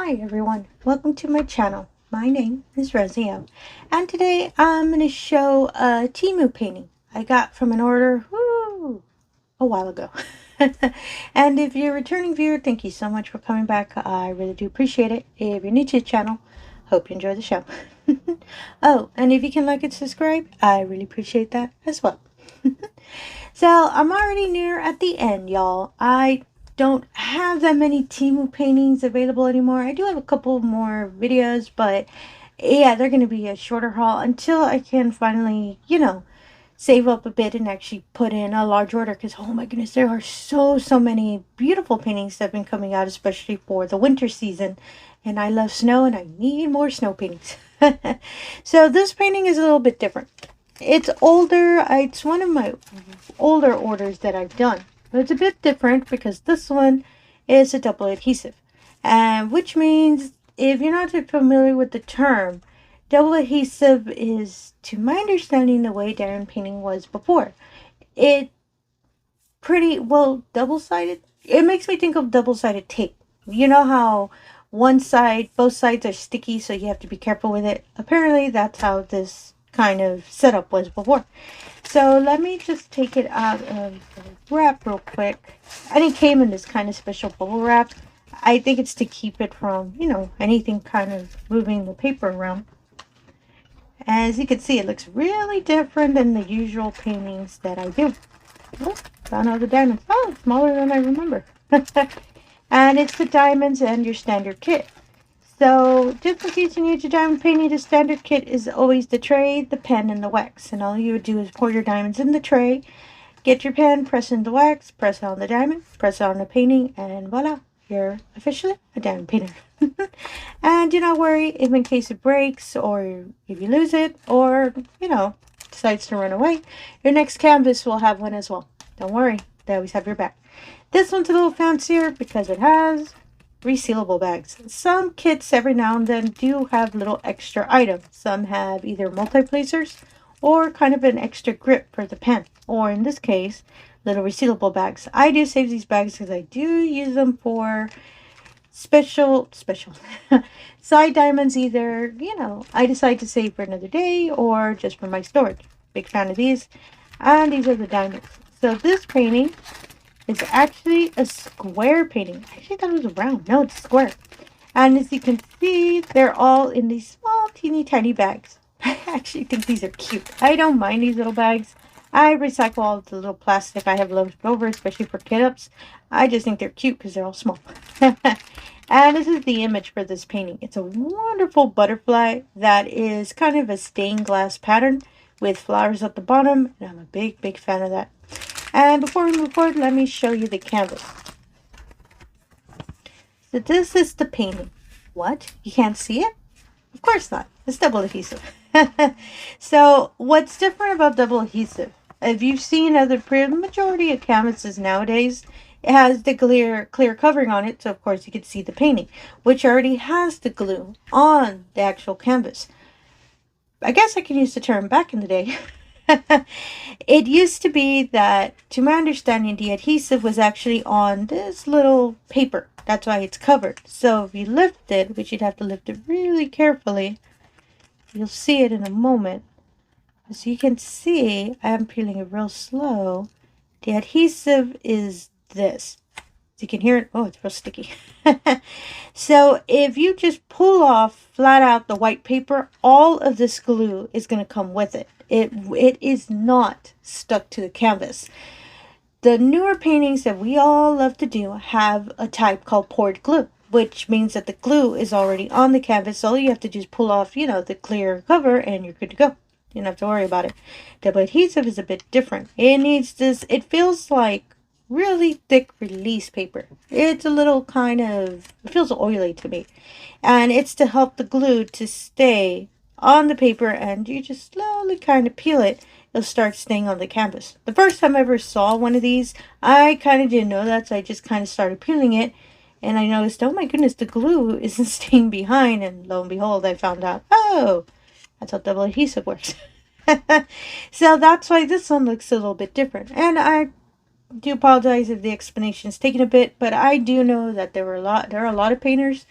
Hi everyone, welcome to my channel. My name is Rosy O, and today I'm going to show a TEMU painting I got from an order a while ago. And if you're a returning viewer, thank you so much for coming back. I really do appreciate it. If you're new to the channel, hope you enjoy the show. Oh, and if you can like and subscribe, I really appreciate that as well. So I'm already near at the end, y'all. I don't have that many TEMU paintings available anymore. I do have a couple more videos, but yeah, they're going to be a shorter haul until I can finally, save up a bit and actually put in a large order, because oh my goodness, there are so many beautiful paintings that have been coming out, especially for the winter season, and I love snow and I need more snow paintings. So this painting is a little bit different. It's older. It's one of my older orders that I've done. But it's a bit different because this one is a double adhesive. Which means, if you're not too familiar with the term, double adhesive is, to my understanding, the way diamond painting was before. It pretty well double-sided. It makes me think of double-sided tape. You know how one side, both sides are sticky, so you have to be careful with it. Apparently, that's how this kind of setup was before. So let me just take it out of the wrap real quick. And it came in this kind of special bubble wrap. I think it's to keep it from, anything kind of moving the paper around. As you can see, it looks really different than the usual paintings that I do. Oh, found out the diamonds. Oh, smaller than I remember. And it's the diamonds and your standard kit. So, just in case you need your diamond painting, the standard kit is always the tray, the pen, and the wax. And all you would do is pour your diamonds in the tray, get your pen, press in the wax, press on the diamond, press on the painting, and voila, you're officially a diamond painter. And do not worry if in case it breaks, or if you lose it, or, decides to run away, your next canvas will have one as well. Don't worry, they always have your back. This one's a little fancier because it has resealable bags. Some kits every now and then do have little extra items. Some have either multi-placers or kind of an extra grip for the pen, or in this case, little resealable bags. I do save these bags because I do use them for special side diamonds. Either, I decide to save for another day or just for my storage. Big fan of these. And these are the diamonds. So this painting, it's actually a square painting. I actually thought it was round. No, it's square. And as you can see, they're all in these small, teeny, tiny bags. I actually think these are cute. I don't mind these little bags. I recycle all the little plastic I have left over, especially for kit-ups. I just think they're cute because they're all small. And this is the image for this painting. It's a wonderful butterfly that is kind of a stained glass pattern with flowers at the bottom. And I'm a big fan of that. And before we move forward, let me show you the canvas. So this is the painting. What? You can't see it? Of course not. It's double adhesive. So what's different about double adhesive? If you've seen the majority of canvases nowadays, it has the clear covering on it. So of course you can see the painting, which already has the glue on the actual canvas. I guess I can use the term back in the day. It used to be that, to my understanding, the adhesive was actually on this little paper. That's why it's covered. So if you lift it, which you'd have to lift it really carefully, you'll see it in a moment. As you can see, I am peeling it real slow. The adhesive is this. You can hear it. Oh, it's real sticky. So if you just pull off flat out the white paper, all of this glue is going to come with it. It is not stuck to the canvas. The newer paintings that we all love to do have a type called poured glue, which means that the glue is already on the canvas. All you have to do is pull off, the clear cover, and you're good to go. You don't have to worry about it. Double adhesive is a bit different. It needs this, it feels like really thick release paper. It's a little it feels oily to me. And it's to help the glue to stay on the paper, and you just slowly kind of peel it. It'll start staying on the canvas. The first time I ever saw one of these, I kind of didn't know that, so I just kind of started peeling it, and I noticed, oh my goodness, the glue isn't staying behind, and lo and behold, I found out, oh, that's how double adhesive works. So that's why this one looks a little bit different. And I do apologize if the explanation is taking a bit, but I do know that there are a lot of painters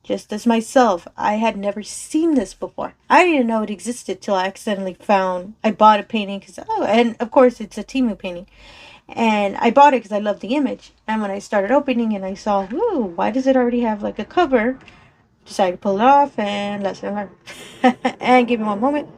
just as myself, I had never seen this before. I didn't know it existed till I accidentally I bought a painting because, and of course it's a Temu painting. And I bought it because I loved the image. And when I started opening and I saw, ooh, why does it already have like a cover? Decided to pull it off and lesson learned. And give me one moment.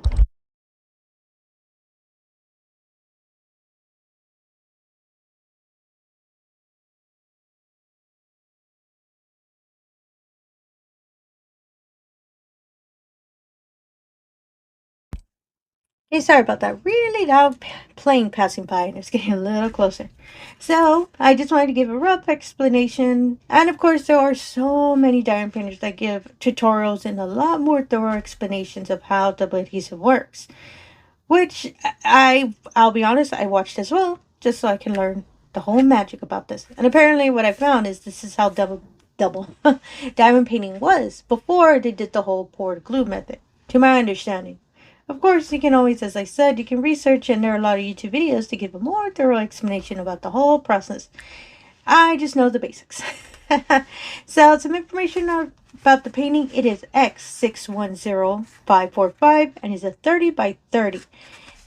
Okay, sorry about that. Really loud plane passing by, and it's getting a little closer. So, I just wanted to give a rough explanation. And of course, there are so many diamond painters that give tutorials and a lot more thorough explanations of how double adhesive works. Which I'll be honest, I watched as well, just so I can learn the whole magic about this. And apparently, what I found is this is how double diamond painting was before they did the whole poured glue method, to my understanding. Of course, you can always, as I said, you can research, and there are a lot of YouTube videos to give a more thorough explanation about the whole process. I just know the basics. So, some information about the painting. It is X610545, and it's a 30 by 30.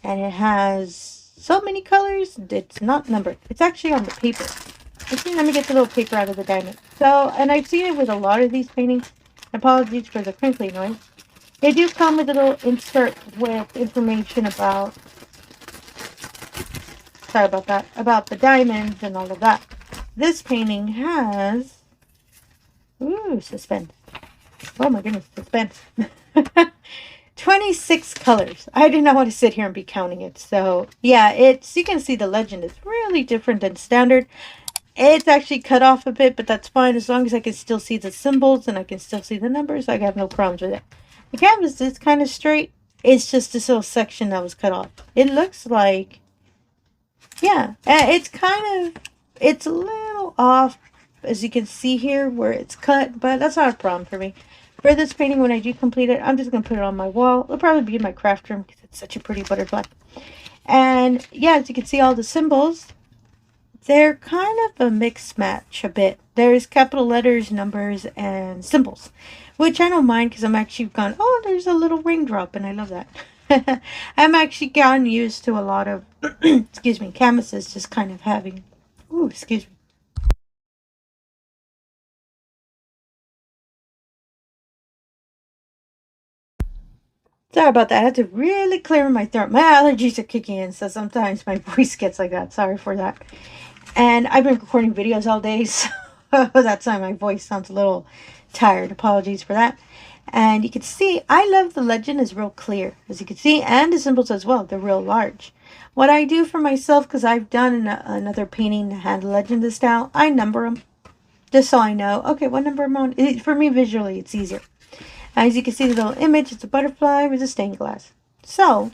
And it has so many colors, it's not numbered. It's actually on the paper. Okay, let me get the little paper out of the diamond. So, and I've seen it with a lot of these paintings. Apologies for the crinkly noise. They do come with a little insert with information about, sorry about that, about the diamonds and all of that. This painting has, ooh, suspense. Oh my goodness, suspense. 26 colors. I did not want to sit here and be counting it. So, yeah, you can see the legend is really different than standard. It's actually cut off a bit, but that's fine. As long as I can still see the symbols and I can still see the numbers, I have no problems with it. The canvas is kind of straight. It's just this little section that was cut off. It looks like, yeah, it's a little off, as you can see here, where it's cut, but that's not a problem for me. For this painting, when I do complete it, I'm just going to put it on my wall. It'll probably be in my craft room because it's such a pretty butterfly. And yeah, as you can see, all the symbols, they're kind of a mixed match a bit. There's capital letters, numbers, and symbols, which I don't mind because I'm actually gone, oh, there's a little raindrop, and I love that. I'm actually gotten used to a lot of, excuse me, canvases just kind of having, ooh, excuse me. Sorry about that. I had to really clear my throat. My allergies are kicking in, so sometimes my voice gets like that. Sorry for that. And I've been recording videos all day, so that's why my voice sounds a little tired. Apologies for that. And you can see, I love the legend is real clear, as you can see, and the symbols as well. They're real large. What I do for myself, because I've done another painting that had legend this style, I number them, just so I know, okay, what number I'm on. For me, visually, it's easier. As you can see, the little image, it's a butterfly with a stained glass. So,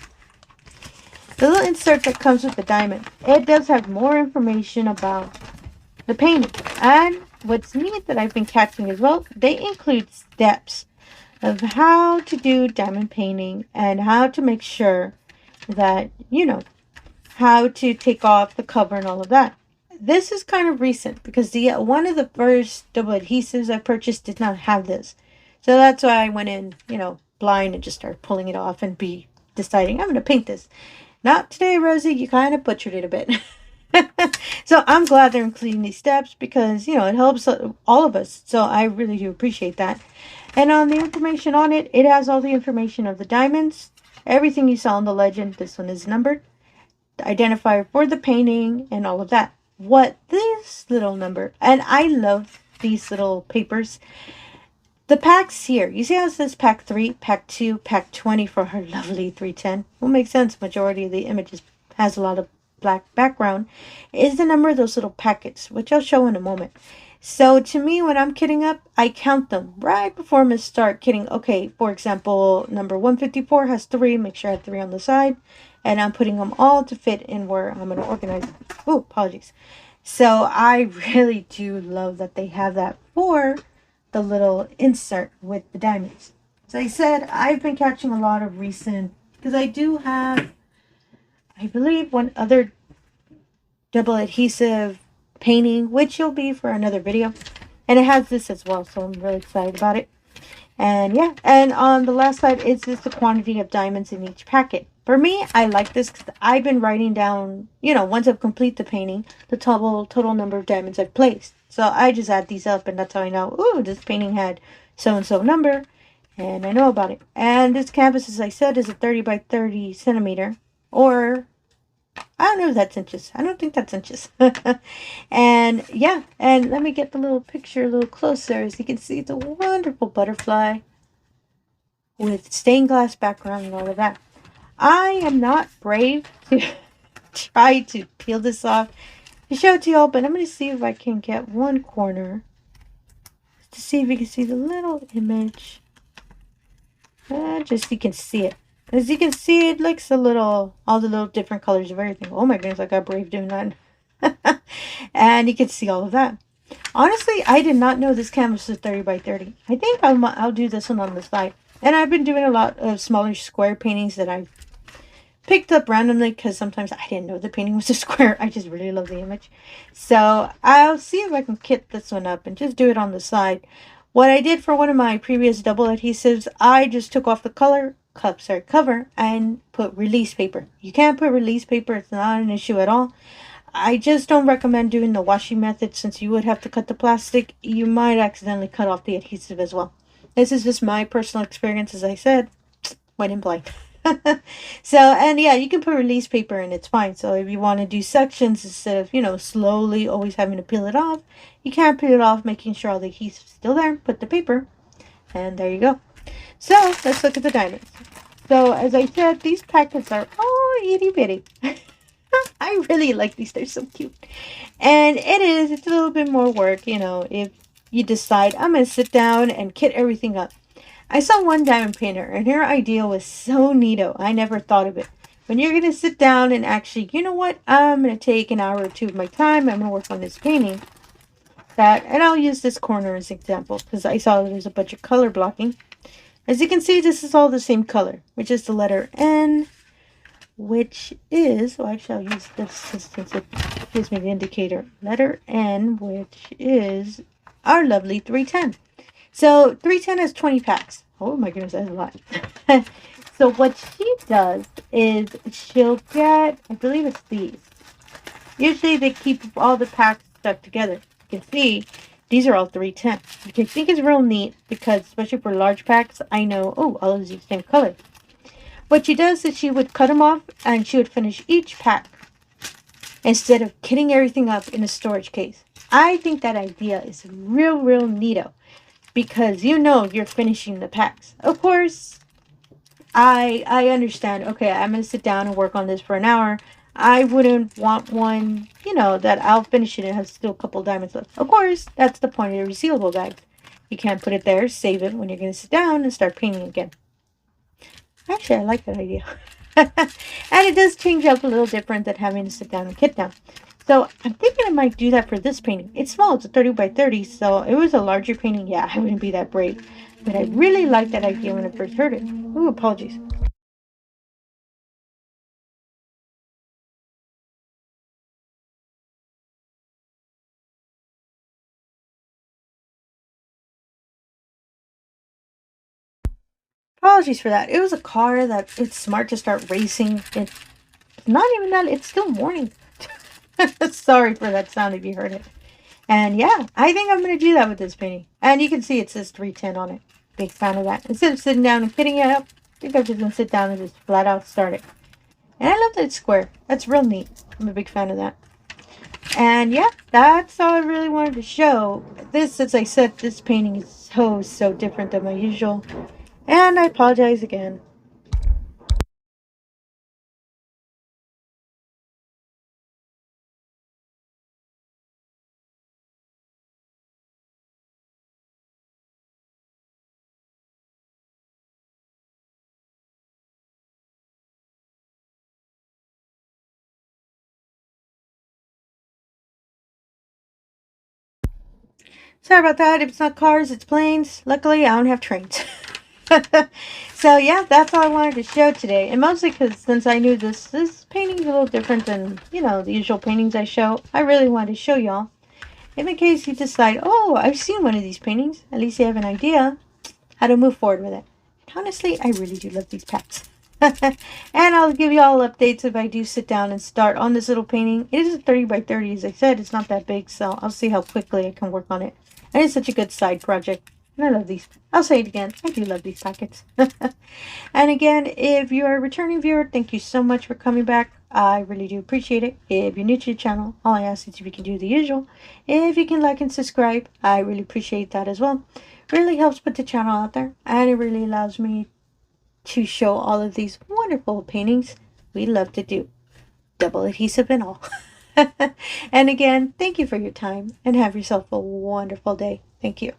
the little insert that comes with the diamond, it does have more information about the painting. And what's neat that I've been catching as well, they include steps of how to do diamond painting and how to make sure that, how to take off the cover and all of that. This is kind of recent because one of the first double adhesives I purchased did not have this. So that's why I went in, blind and just started pulling it off and deciding, I'm going to paint this. Not today, Rosie. You kind of butchered it a bit. So I'm glad they're including these steps because, it helps all of us. So I really do appreciate that. And on the information on it, it has all the information of the diamonds. Everything you saw in the legend, this one is numbered. The identifier for the painting and all of that. What this little number, and I love these little papers. The packs here, you see how it says pack 3, pack 2, pack 20 for her lovely 310? Will make sense. Majority of the images has a lot of black background. Is the number of those little packets, which I'll show in a moment. So to me, when I'm kitting up, I count them right before I start kitting. Okay, for example, number 154 has 3. Make sure I have 3 on the side. And I'm putting them all to fit in where I'm going to organize them. Oh, apologies. So I really do love that they have that for the little insert with the diamonds. As I said, I've been catching a lot of recent, because I do have, I believe, one other double adhesive painting, which will be for another video. And it has this as well, so I'm really excited about it. And yeah, and on the last side is just the quantity of diamonds in each packet. For me, I like this because I've been writing down, once I've completed the painting, the total number of diamonds I've placed. So I just add these up, and that's how I know, ooh, this painting had so-and-so number, and I know about it. And this canvas, as I said, is a 30 by 30 centimeter, or I don't know if that's inches. I don't think that's inches. And yeah, and let me get the little picture a little closer. As you can see, it's a wonderful butterfly with stained glass background and all of that. I am not brave to try to peel this off to show it to y'all, but I'm going to see if I can get one corner to see if you can see the little image. Just so you can see it. As you can see, it looks all the little different colors of everything. Oh my goodness, I got brave doing that. And you can see all of that. Honestly, I did not know this canvas was 30 by 30. I think I'll do this one on the side. And I've been doing a lot of smaller square paintings that I've picked up randomly because sometimes I didn't know the painting was a square. I just really love the image. So I'll see if I can kit this one up and just do it on the side. What I did for one of my previous double adhesives, I just took off the cover and put release paper. You can't put release paper. It's not an issue at all. I just don't recommend doing the washi method since you would have to cut the plastic. You might accidentally cut off the adhesive as well. This is just my personal experience, as I said. Went in blind. So, and yeah, you can put release paper and it's fine. So if you want to do sections instead of, slowly always having to peel it off, you can peel it off, making sure all the adhesive is still there. Put the paper, and there you go. So let's look at the diamonds. So as I said, these packets are itty bitty. I really like these. They're so cute. And it's a little bit more work, if you decide I'm going to sit down and kit everything up. I saw one diamond painter, and her idea was so neato. I never thought of it. When you're going to sit down and actually, you know what? I'm going to take an hour or two of my time. I'm going to work on this painting. And I'll use this corner as an example, because I saw there's a bunch of color blocking. As you can see, this is all the same color, which is the letter N, which is, well, actually I'll use this since it gives me the indicator. Letter N, which is our lovely 310. So 310 has 20 packs. Oh my goodness, that's a lot. So what she does is she'll get, I believe it's these. Usually they keep all the packs stuck together. You can see these are all 310, which I think is real neat because especially for large packs, I know, all of these are the same color. What she does is she would cut them off and she would finish each pack instead of kitting everything up in a storage case. I think that idea is real neato because you're finishing the packs. Of course, I understand, okay, I'm going to sit down and work on this for an hour. I wouldn't want one, that I'll finish it and have still a couple diamonds left. Of course, that's the point of the resealable bags. You can't put it there, save it when you're going to sit down and start painting again. Actually, I like that idea. And it does change up a little different than having to sit down and kit down. So I'm thinking I might do that for this painting. It's small. It's a 30 by 30. So it was a larger painting. Yeah, I wouldn't be that brave. But I really liked that idea when I first heard it. Ooh, apologies. Apologies for that. It was a car that it's smart to start racing. It's not even that. It's still morning. Sorry for that sound if you heard it. And yeah, I think I'm going to do that with this painting. And you can see it says 310 on it. Big fan of that. Instead of sitting down and kitting it up, I think I'm just going to sit down and just flat out start it. And I love that it's square. That's real neat. I'm a big fan of that. And yeah, that's all I really wanted to show. This, as I said, this painting is so different than my usual. And I apologize again. Sorry about that. If it's not cars, it's planes. Luckily, I don't have trains. So yeah, that's all I wanted to show today. And mostly because since I knew this painting is a little different than, the usual paintings I show, I really wanted to show y'all. If in case you decide, oh, I've seen one of these paintings, at least you have an idea. how to move forward with it. And honestly, I really do love these packs. And I'll give you all updates if I do sit down and start on this little painting. It is a 30 by 30, as I said. It's not that big, so I'll see how quickly I can work on it. And it's such a good side project. And I love these. I'll say it again. I do love these packets. And again, if you're a returning viewer, thank you so much for coming back. I really do appreciate it. If you're new to the channel, all I ask is if you can do the usual. If you can like and subscribe, I really appreciate that as well. Really helps put the channel out there, and it really allows me to show all of these wonderful paintings we love to do, double adhesive and all. And again, thank you for your time, and have yourself a wonderful day. Thank you.